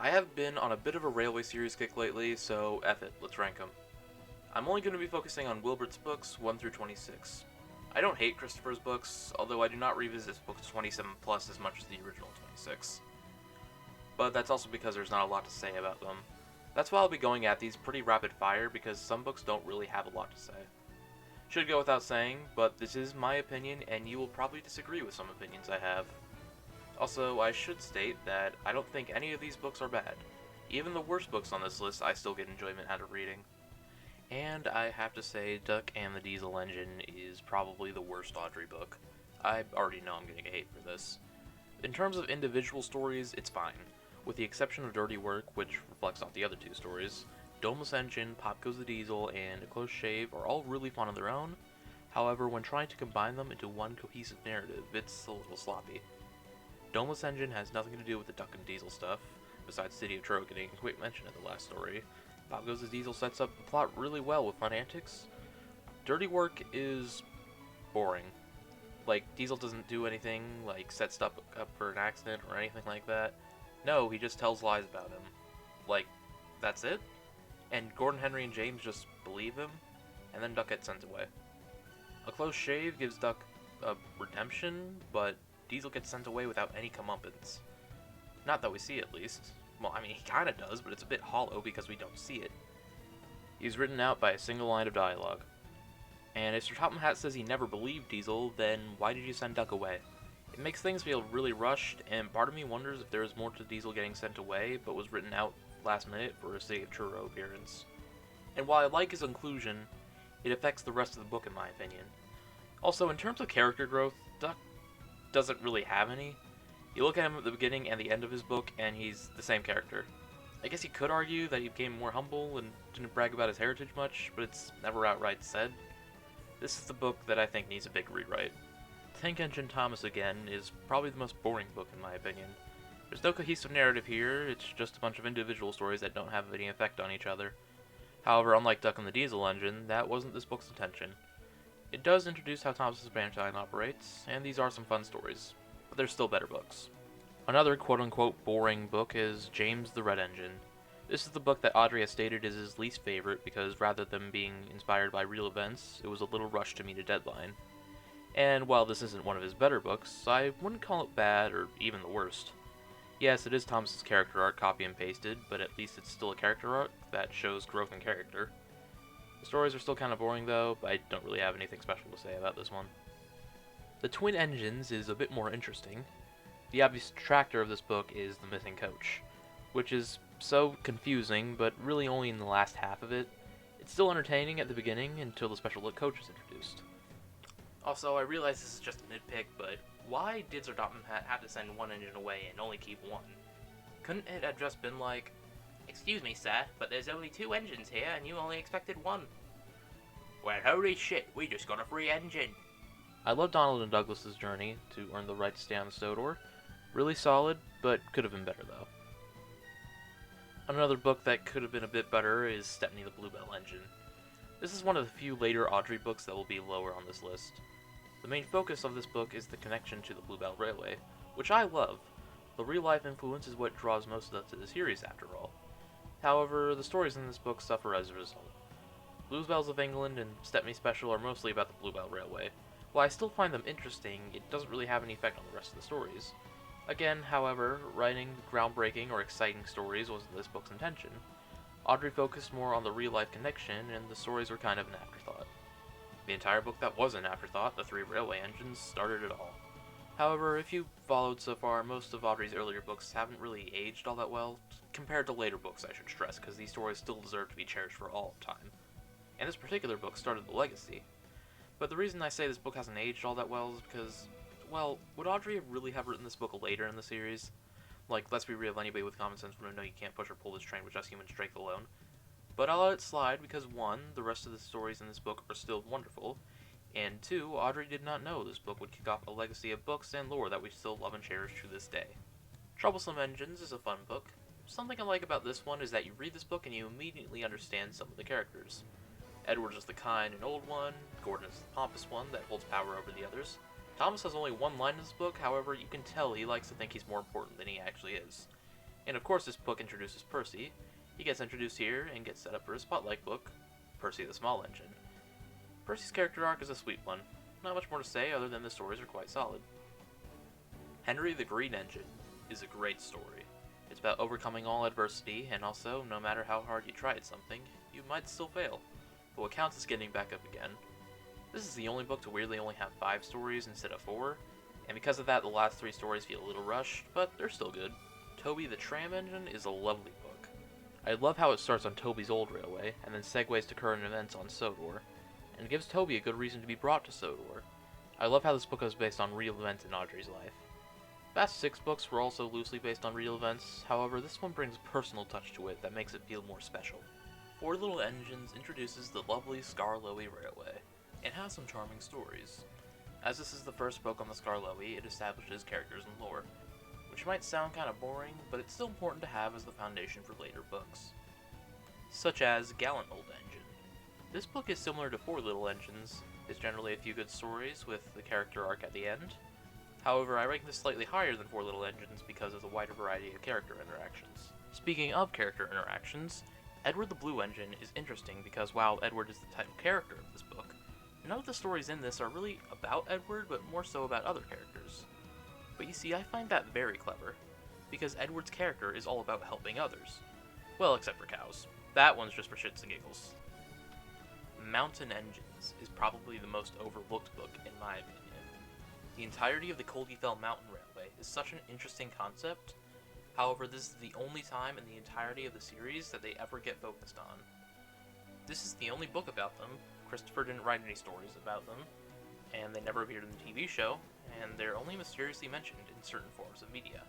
I have been on a bit of a railway series kick lately, so F it, let's rank them. I'm only going to be focusing on Wilbert's books 1 through 26. I don't hate Christopher's books, although I do not revisit books 27 plus as much as the original 26. But that's also because there's not a lot to say about them. That's why I'll be going at these pretty rapid fire, because some books don't really have a lot to say. Should go without saying, but this is my opinion, and you will probably disagree with some opinions I have. Also, I should state that I don't think any of these books are bad. Even the worst books on this list I still get enjoyment out of reading. And I have to say, Duck and the Diesel Engine is probably the worst Awdry book. I already know I'm getting hate for this. In terms of individual stories, it's fine. With the exception of Dirty Work, which reflects off the other two stories, Domeless Engine, Pop Goes the Diesel, and A Close Shave are all really fun on their own. However, when trying to combine them into one cohesive narrative, it's a little sloppy. Domeless Engine has nothing to do with the Duck and Diesel stuff, besides City of Troy getting a quick mention in the last story. Pop Goes the Diesel sets up the plot really well with fun antics. Dirty Work is boring. Like, Diesel doesn't do anything, like set stuff up for an accident or anything like that. No, he just tells lies about him. Like, that's it? And Gordon, Henry, and James just believe him, and then Duck gets sent away. A Close Shave gives Duck a redemption, but Diesel gets sent away without any comeuppance. Not that we see, at least. Well, I mean, he kinda does, but it's a bit hollow because we don't see it. He's written out by a single line of dialogue. And if Sir Topham Hatt says he never believed Diesel, then why did you send Duck away? It makes things feel really rushed, and part of me wonders if there is more to Diesel getting sent away, but was written out last minute for a City of Churro appearance. And while I like his inclusion, it affects the rest of the book in my opinion. Also, in terms of character growth, Duck doesn't really have any. You look at him at the beginning and the end of his book, and he's the same character. I guess you could argue that he became more humble and didn't brag about his heritage much, but it's never outright said. This is the book that I think needs a big rewrite. Tank Engine Thomas again is probably the most boring book in my opinion. There's no cohesive narrative here, it's just a bunch of individual stories that don't have any effect on each other. However, unlike Duck and the Diesel Engine, that wasn't this book's intention. It does introduce how Thomas's branch line operates, and these are some fun stories, but there's still better books. Another quote-unquote boring book is James the Red Engine. This is the book that Awdry has stated is his least favorite because rather than being inspired by real events, it was a little rushed to meet a deadline. And while this isn't one of his better books, I wouldn't call it bad or even the worst. Yes, it is Thomas's character art copy and pasted, but at least it's still a character art that shows growth in character. The stories are still kind of boring though, but I don't really have anything special to say about this one. The Twin Engines is a bit more interesting. The obvious detractor of this book is the missing coach, which is so confusing, but really only in the last half of it. It's still entertaining at the beginning until the special lit coach is introduced. Also, I realize this is just a nitpick, but why did Sir Topham Hatt have to send one engine away and only keep one? Couldn't it have just been like, "Excuse me, sir, but there's only 2 engines here and you only expected 1. Well, holy shit, we just got a free engine. I love Donald and Douglas's journey to earn the right to stay on the Stodor. Really solid, but could have been better though. Another book that could have been a bit better is Stepney the Bluebell Engine. This is one of the few later Awdry books that will be lower on this list. The main focus of this book is the connection to the Bluebell Railway, which I love. The real-life influence is what draws most of the series after all. However, the stories in this book suffer as a result. Bluebells of England and Stepney Special are mostly about the Bluebell Railway. While I still find them interesting, it doesn't really have any effect on the rest of the stories. Again, however, writing groundbreaking or exciting stories wasn't this book's intention. Awdry focused more on the real-life connection, and the stories were kind of an afterthought. The entire book that was an afterthought, The 3 Railway Engines, started it all. However, if you've followed so far, most of Awdry's earlier books haven't really aged all that well, compared to later books I should stress, because these stories still deserve to be cherished for all time. And this particular book started the legacy. But the reason I say this book hasn't aged all that well is because, well, would Awdry really have written this book later in the series? Like, let's be real, anybody with common sense would know you can't push or pull this train with just human strength alone. But I'll let it slide because 1, the rest of the stories in this book are still wonderful, and 2, Awdry did not know this book would kick off a legacy of books and lore that we still love and cherish to this day. Troublesome Engines is a fun book. Something I like about this one is that you read this book and you immediately understand some of the characters. Edward is the kind and old one, Gordon is the pompous one that holds power over the others. Thomas has only one line in this book, however, you can tell he likes to think he's more important than he actually is. And of course this book introduces Percy. He gets introduced here and gets set up for his spotlight book, Percy the Small Engine. Percy's character arc is a sweet one. Not much more to say other than the stories are quite solid. Henry the Green Engine is a great story. It's about overcoming all adversity, and also, no matter how hard you try at something, you might still fail. But what counts is getting back up again. This is the only book to weirdly only have 5 stories instead of 4, and because of that the last 3 stories feel a little rushed, but they're still good. Toby the Tram Engine is a lovely book. I love how it starts on Toby's old railway, and then segues to current events on Sodor, and gives Toby a good reason to be brought to Sodor. I love how this book is based on real events in Awdry's life. Past 6 books were also loosely based on real events, however this one brings a personal touch to it that makes it feel more special. Four Little Engines introduces the lovely Skarloey Railway, and has some charming stories. As this is the first book on the Skarloey, it establishes characters and lore, which might sound kinda boring, but it's still important to have as the foundation for later books. Such as Gallant Old Engine. This book is similar to Four Little Engines, it's generally a few good stories with the character arc at the end. However, I rank this slightly higher than Four Little Engines because of the wider variety of character interactions. Speaking of character interactions, Edward the Blue Engine is interesting because while Edward is the title character of this book, none of the stories in this are really about Edward, but more so about other characters. But you see, I find that very clever, because Edward's character is all about helping others. Well, except for cows. That one's just for shits and giggles. Mountain Engines is probably the most overlooked book in my opinion. The entirety of the Coldefell Mountain Railway is such an interesting concept. However, this is the only time in the entirety of the series that they ever get focused on. This is the only book about them. Christopher didn't write any stories about them, and they never appeared in the TV show, and they're only mysteriously mentioned in certain forms of media.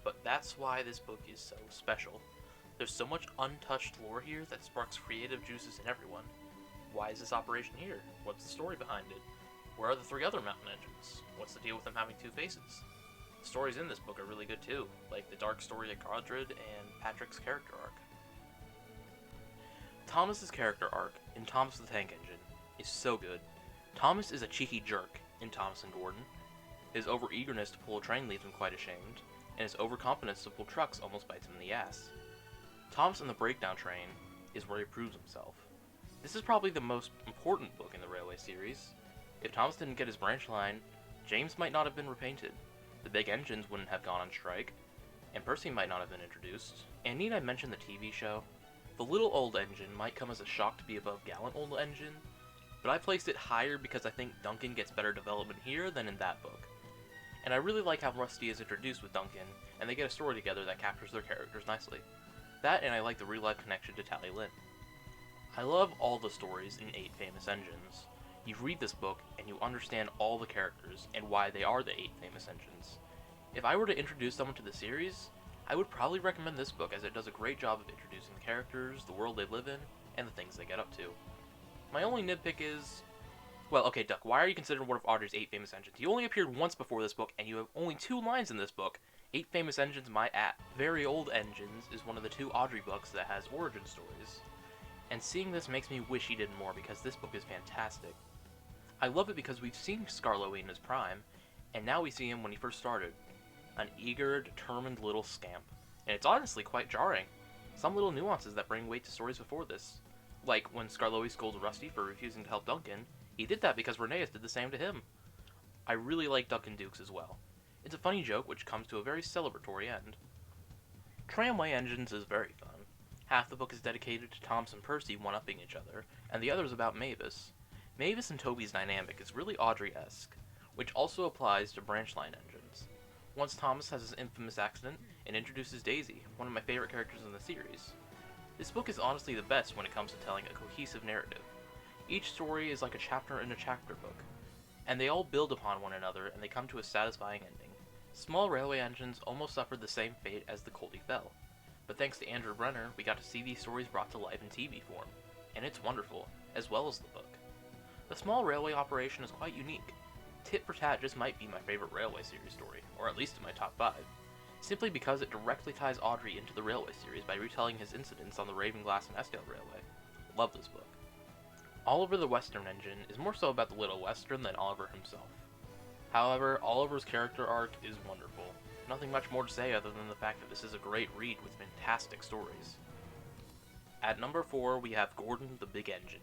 But that's why this book is so special. There's so much untouched lore here that sparks creative juices in everyone. Why is this operation here? What's the story behind it? Where are the 3 other mountain engines? What's the deal with them having 2 faces? The stories in this book are really good too, like the dark story of Awdry and Patrick's character arc. Thomas's character arc in Thomas the Tank Engine is so good. Thomas is a cheeky jerk in Thomas and Gordon. His overeagerness to pull a train leaves him quite ashamed, and his overconfidence to pull trucks almost bites him in the ass. Thomas and the Breakdown Train is where he proves himself. This is probably the most important book in the Railway series. If Thomas didn't get his branch line, James might not have been repainted, the big engines wouldn't have gone on strike, and Percy might not have been introduced. And need I mention the TV show? The Little Old Engine might come as a shock to be above Gallant Old Engine, but I placed it higher because I think Duncan gets better development here than in that book. And I really like how Rusty is introduced with Duncan, and they get a story together that captures their characters nicely. That, and I like the real-life connection to Tally Lynn. I love all the stories in 8 Famous Engines. You read this book, and you understand all the characters, and why they are the 8 famous engines. If I were to introduce someone to the series, I would probably recommend this book as it does a great job of introducing the characters, the world they live in, and the things they get up to. My only nitpick is... Well, okay, Duck, why are you considered one of Awdry's 8 famous engines? You only appeared once before this book, and you have only 2 lines in this book. 8 famous engines, my at. Very Old Engines is one of the 2 Awdry books that has origin stories. And seeing this makes me wish he did more because this book is fantastic. I love it because we've seen Skarloey in his prime, and now we see him when he first started. An eager, determined little scamp. And it's honestly quite jarring. Some little nuances that bring weight to stories before this. Like when Skarloey scolds Rusty for refusing to help Duncan, he did that because Rheneas did the same to him. I really like Duncan Dukes as well. It's a funny joke which comes to a very celebratory end. Tramway Engines is very fun. Half the book is dedicated to Thomas and Percy one-upping each other, and the other is about Mavis. Mavis and Toby's dynamic is really Awdry-esque, which also applies to branch line engines. Once Thomas has his infamous accident and introduces Daisy, one of my favorite characters in the series. This book is honestly the best when it comes to telling a cohesive narrative. Each story is like a chapter in a chapter book, and they all build upon one another and they come to a satisfying ending. Small Railway Engines almost suffered the same fate as the Coldefell, but thanks to Andrew Brenner, we got to see these stories brought to life in TV form, and it's wonderful, as well as the book. The small railway operation is quite unique. Tit for Tat just might be my favorite Railway series story, or at least in my top 5, simply because it directly ties Awdry into the Railway series by retelling his incidents on the Ravenglass and Eskdale Railway. Love this book. Oliver the Western Engine is more so about the Little Western than Oliver himself. However, Oliver's character arc is wonderful. Nothing much more to say other than the fact that this is a great read with fantastic stories. At number 4, we have Gordon the Big Engine.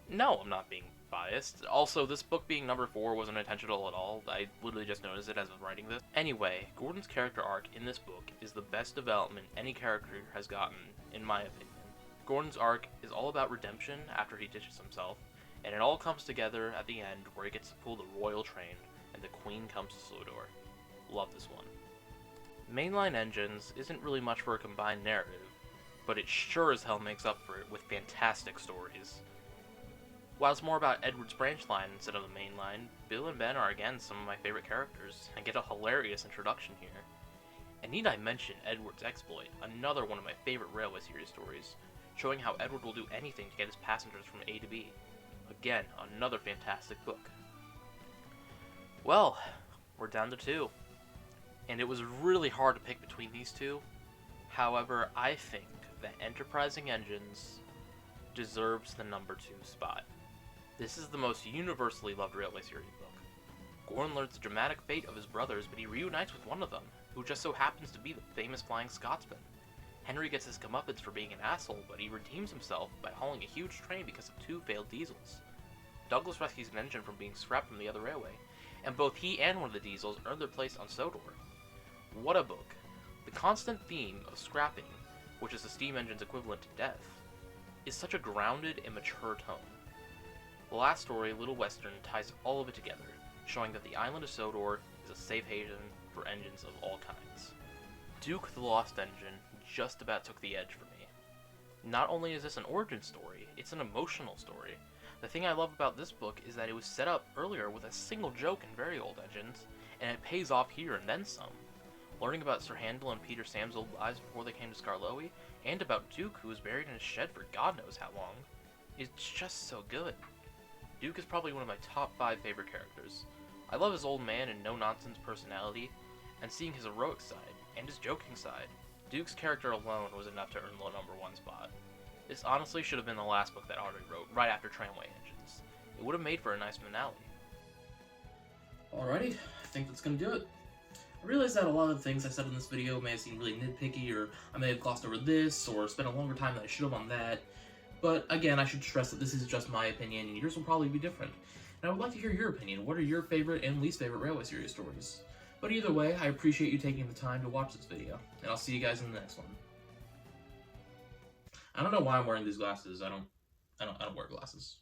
No, I'm not being biased. Also, this book being number 4 wasn't intentional at all. I literally just noticed it as I was writing this. Anyway, Gordon's character arc in this book is the best development any character has gotten, in my opinion. Gordon's arc is all about redemption after he ditches himself, and it all comes together at the end where he gets to pull the royal train and the queen comes to Sodor. Love this one. Mainline Engines isn't really much for a combined narrative, but it sure as hell makes up for it with fantastic stories. While it's more about Edward's branch line instead of the main line, Bill and Ben are again some of my favorite characters, and get a hilarious introduction here. And need I mention Edward's exploit, another one of my favorite Railway series stories, showing how Edward will do anything to get his passengers from A to B. Again, another fantastic book. Well, we're down to 2. And it was really hard to pick between these two. However, I think that Enterprising Engines deserves the number 2 spot. This is the most universally loved Railway series book. Gordon learns the dramatic fate of his brothers, but he reunites with one of them, who just so happens to be the famous Flying Scotsman. Henry gets his comeuppance for being an asshole, but he redeems himself by hauling a huge train because of 2 failed diesels. Douglas rescues an engine from being scrapped from the other railway, and both he and one of the diesels earn their place on Sodor. What a book. The constant theme of scrapping, which is the steam engine's equivalent to death, is such a grounded and mature tone. The last story, Little Western, ties all of it together, showing that the island of Sodor is a safe haven for engines of all kinds. Duke the Lost Engine just about took the edge for me. Not only is this an origin story, it's an emotional story. The thing I love about this book is that it was set up earlier with a single joke in Very Old Engines, and it pays off here and then some. Learning about Sir Handel and Peter Sam's old lives before they came to Skarloey, and about Duke, who was buried in his shed for God knows how long, is just so good. Duke is probably one of my top 5 favorite characters. I love his old man and no-nonsense personality, and seeing his heroic side, and his joking side. Duke's character alone was enough to earn the number 1 spot. This honestly should have been the last book that Awdry wrote, right after Tramway Engines. It would have made for a nice finale. Alrighty, I think that's gonna do it. I realize that a lot of the things I said in this video may have seemed really nitpicky, or I may have glossed over this, or spent a longer time than I should have on that. But again, I should stress that this is just my opinion, and yours will probably be different. And I would like to hear your opinion. What are your favorite and least favorite Railway series stories? But either way, I appreciate you taking the time to watch this video, and I'll see you guys in the next one. I don't know why I'm wearing these glasses. I don't wear glasses.